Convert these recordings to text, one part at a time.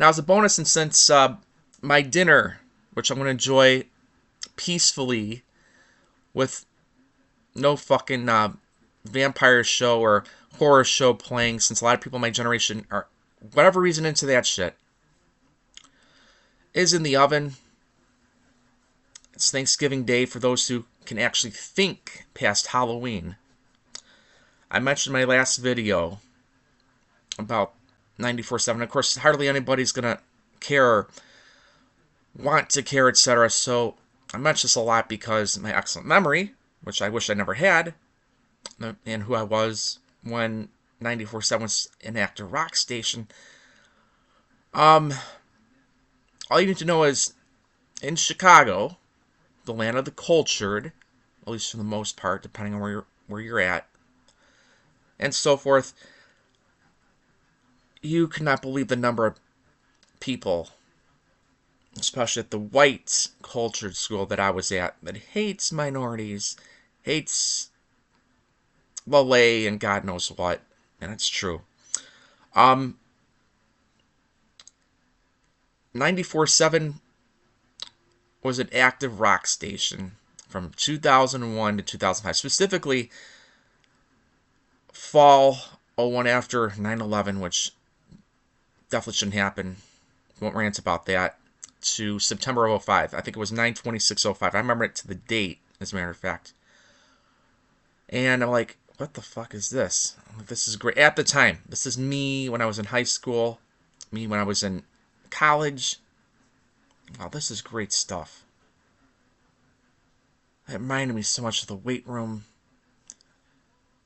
Now, as a bonus, and since my dinner, which I'm going to enjoy peacefully with no fucking vampire show or horror show playing, since a lot of people in my generation are, whatever reason, into that shit, is in the oven. It's Thanksgiving Day for those who can actually think past Halloween. I mentioned in my last video about 94.7. Of course, hardly anybody's going to care or want to care, etc. So I mention this a lot because my excellent memory, which I wish I never had, and who I was when 94.7 was an active rock station. All you need to know is, in Chicago, the land of the cultured, at least for the most part, depending on where you're at, and so forth, you cannot believe the number of people, especially at the white cultured school that I was at, that hates minorities, hates Lele and God knows what, and it's true. 94.7 was an active rock station from 2001 to 2005, specifically fall '01 after 9/11, which definitely shouldn't happen. Won't rant about that. To September of '05. I think it was 9/26/05. I remember it to the date, as a matter of fact. And I'm like, what the fuck is this? Like, this is great. At the time, this is me when I was in high school, me when I was in college. Wow, this is great stuff. It reminded me so much of the weight room.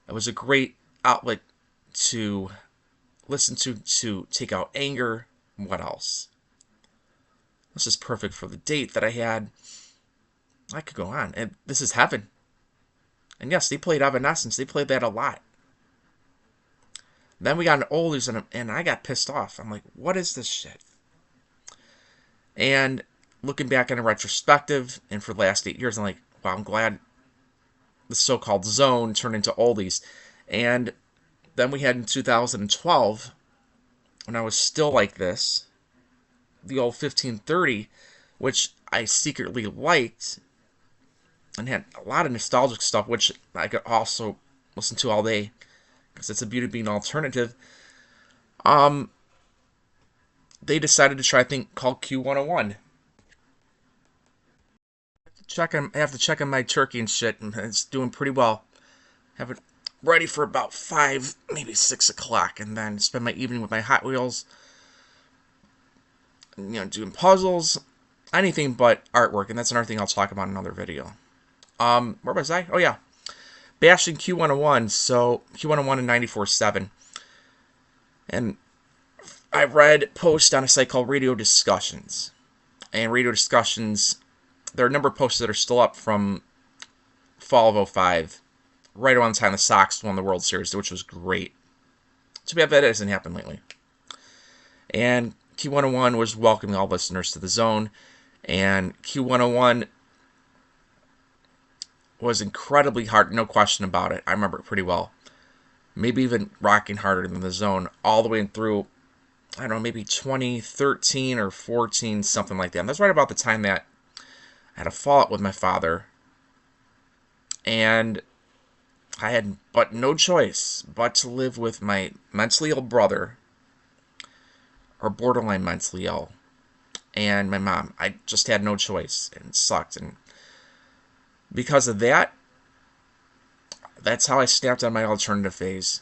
It was a great outlet to listen to take out anger. What else? This is perfect for the date that I had. I could go on. And this is heaven. And yes, they played Evanescence. They played that a lot. Then we got an oldies, and I got pissed off. I'm like, what is this shit? And looking back in a retrospective, and for the last 8 years, I'm like, wow, I'm glad the so-called zone turned into oldies. And then we had in 2012, when I was still like this, the old 1530, which I secretly liked, and had a lot of nostalgic stuff, which I could also listen to all day, because it's a beauty of being alternative. They decided to try a thing called Q101. I have to check on my turkey and shit, and it's doing pretty well. Have it ready for about 5, maybe 6 o'clock, and then spend my evening with my Hot Wheels, doing puzzles, anything but artwork, and that's another thing I'll talk about in another video. Where was I? Oh yeah, bashing Q101. So Q101 and 94.7, and I read a post on a site called Radio Discussions, and Radio Discussions, there are a number of posts that are still up from fall of '05, right around the time the Sox won the World Series, which was great. Too bad that hasn't happened lately. And Q101 was welcoming all listeners to the zone, and Q101 was incredibly hard, no question about it. I remember it pretty well. Maybe even rocking harder than the zone, all the way through, I don't know, maybe 2013 or 14, something like that. And that's right about the time that I had a fallout with my father, and I had but no choice but to live with my mentally ill brother, or borderline mentally ill, and my mom. I just had no choice, and it sucked. And because of that, that's how I snapped on my alternative phase.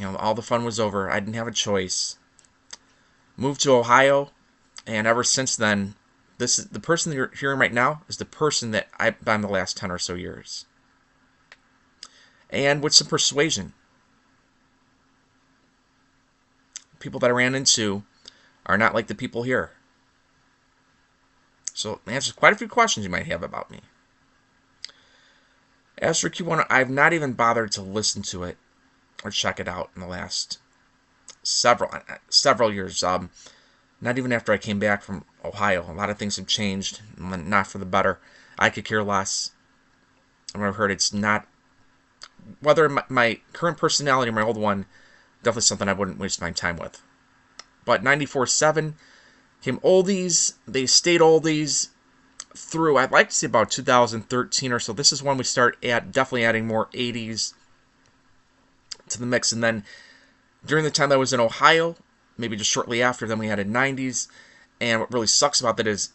All the fun was over. I didn't have a choice. Moved to Ohio, and ever since then, this is the person that you're hearing right now is the person that I've been the last 10 or so years. And with some persuasion. People that I ran into are not like the people here. So it answers quite a few questions you might have about me. As for Q1, I've not even bothered to listen to it or check it out in the last several years. Not even after I came back from Ohio. A lot of things have changed, not for the better. I could care less. I've heard it's not, whether my current personality or my old one, definitely something I wouldn't waste my time with. But 94.7 came oldies. They stayed oldies through, I'd like to say, about 2013 or so. This is when we start definitely adding more 80s to the mix. And then during the time that I was in Ohio, maybe just shortly after, then we added 90s. And what really sucks about that is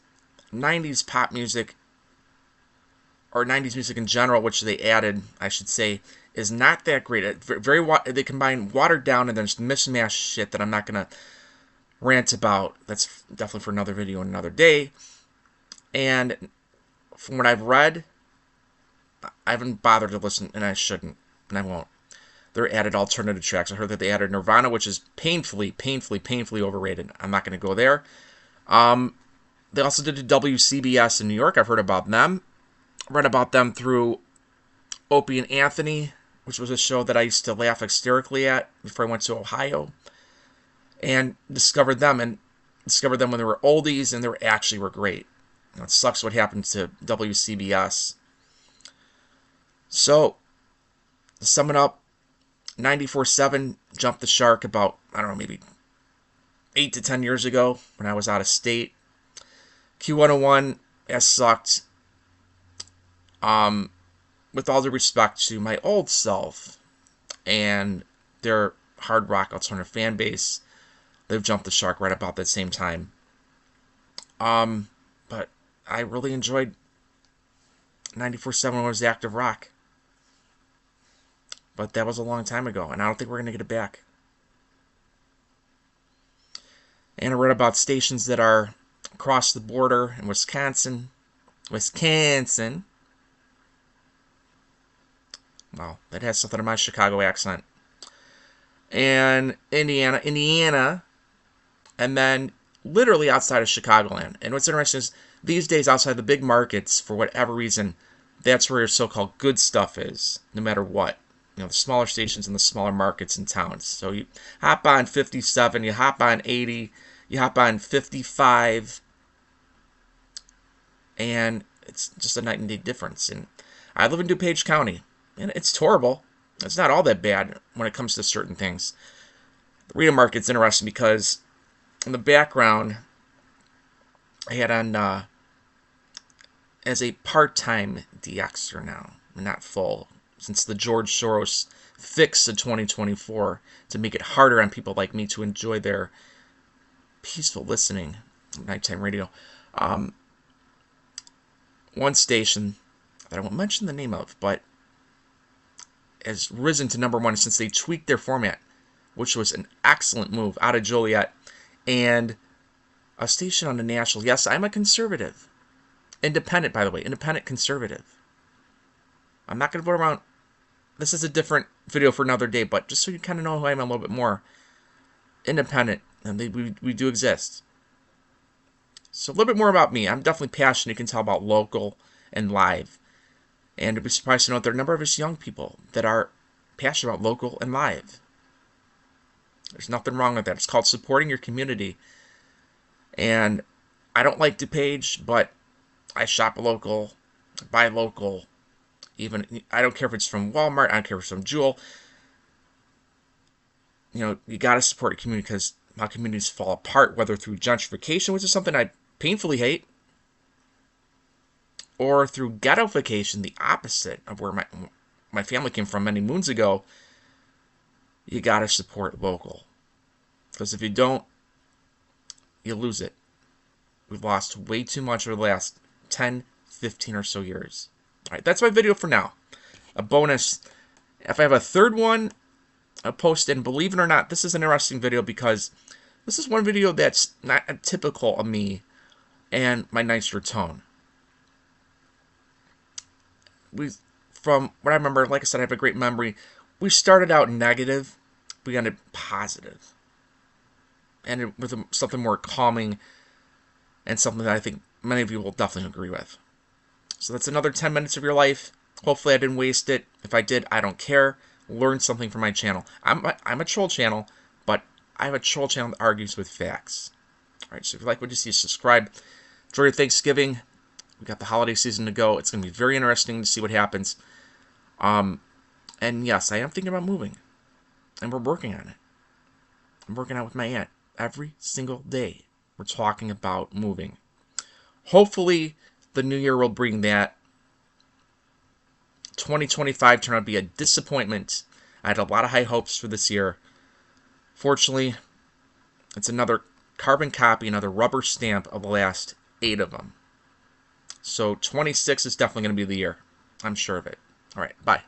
90s pop music, or 90s music in general, which they added, I should say, is not that great. They combine watered down and then just mismatched shit that I'm not going to rant about. That's definitely for another video another day. And from what I've read, I haven't bothered to listen, and I shouldn't, and I won't. They're added alternative tracks. I heard that they added Nirvana, which is painfully overrated. I'm not going to go there. They also did a WCBS in New York. I've heard about them. Read about them through Opie and Anthony, which was a show that I used to laugh hysterically at before I went to Ohio. And discovered them when they were oldies, and they were great. You know, it sucks what happened to WCBS. So, to sum it up, 94.7 jumped the shark about, I don't know, maybe 8 to 10 years ago when I was out of state. Q101 has sucked. With all due respect to my old self and their hard rock alternative fan base, they've jumped the shark right about that same time. But I really enjoyed 94.7 when it was active rock. But that was a long time ago, and I don't think we're going to get it back. And I read about stations that are across the border in Wisconsin. Well, that has something in my Chicago accent. And Indiana, and then literally outside of Chicagoland. And what's interesting is these days outside the big markets, for whatever reason, that's where your so-called good stuff is, no matter what. You know, the smaller stations in the smaller markets and towns. So you hop on 57, you hop on 80, you hop on 55, and it's just a night and day difference. And I live in DuPage County, and it's horrible. It's not all that bad when it comes to certain things. The Rita market's interesting because in the background, I had on as a part-time DXer now, not full, since the George Soros fix of 2024 to make it harder on people like me to enjoy their peaceful listening, nighttime radio. One station that I won't mention the name of, but has risen to #1 since they tweaked their format, which was an excellent move out of Joliet, and a station on the national. Yes, I'm a conservative. Independent, by the way. Independent conservative. I'm not going to vote around. This is a different video for another day, but just so you kind of know who I am a little bit more. Independent. And we do exist. So a little bit more about me. I'm definitely passionate, you can tell, about local and live. And you'd be surprised to know there are a number of us young people that are passionate about local and live. There's nothing wrong with that. It's called supporting your community. And I don't like DuPage, but I shop local, buy local. Even I don't care if it's from Walmart, I don't care if it's from Jewel. You know, you got to support your community because my communities fall apart, whether through gentrification, which is something I painfully hate, or through ghettoification, the opposite of where my family came from many moons ago. You got to support local. Because if you don't, you lose it. We've lost way too much over the last 10, 15 or so years. All right, that's my video for now. A bonus. If I have a third one, I'll post it. And believe it or not, this is an interesting video because this is one video that's not typical of me and my nicer tone. From what I remember, like I said, I have a great memory. We started out negative. We ended positive. Ended with something more calming and something that I think many of you will definitely agree with. So that's another 10 minutes of your life. Hopefully I didn't waste it. If I did, I don't care. Learn something from my channel. I'm a troll channel, but I have a troll channel that argues with facts. All right, so if you like what you see, subscribe. Enjoy your Thanksgiving. We got the holiday season to go. It's going to be very interesting to see what happens. And yes, I am thinking about moving. And we're working on it. I'm working out with my aunt. Every single day, we're talking about moving. Hopefully, the new year will bring that. 2025 turned out to be a disappointment. I had a lot of high hopes for this year. Fortunately, it's another carbon copy, another rubber stamp of the last 8 of them. So 26 is definitely going to be the year. I'm sure of it. All right, bye.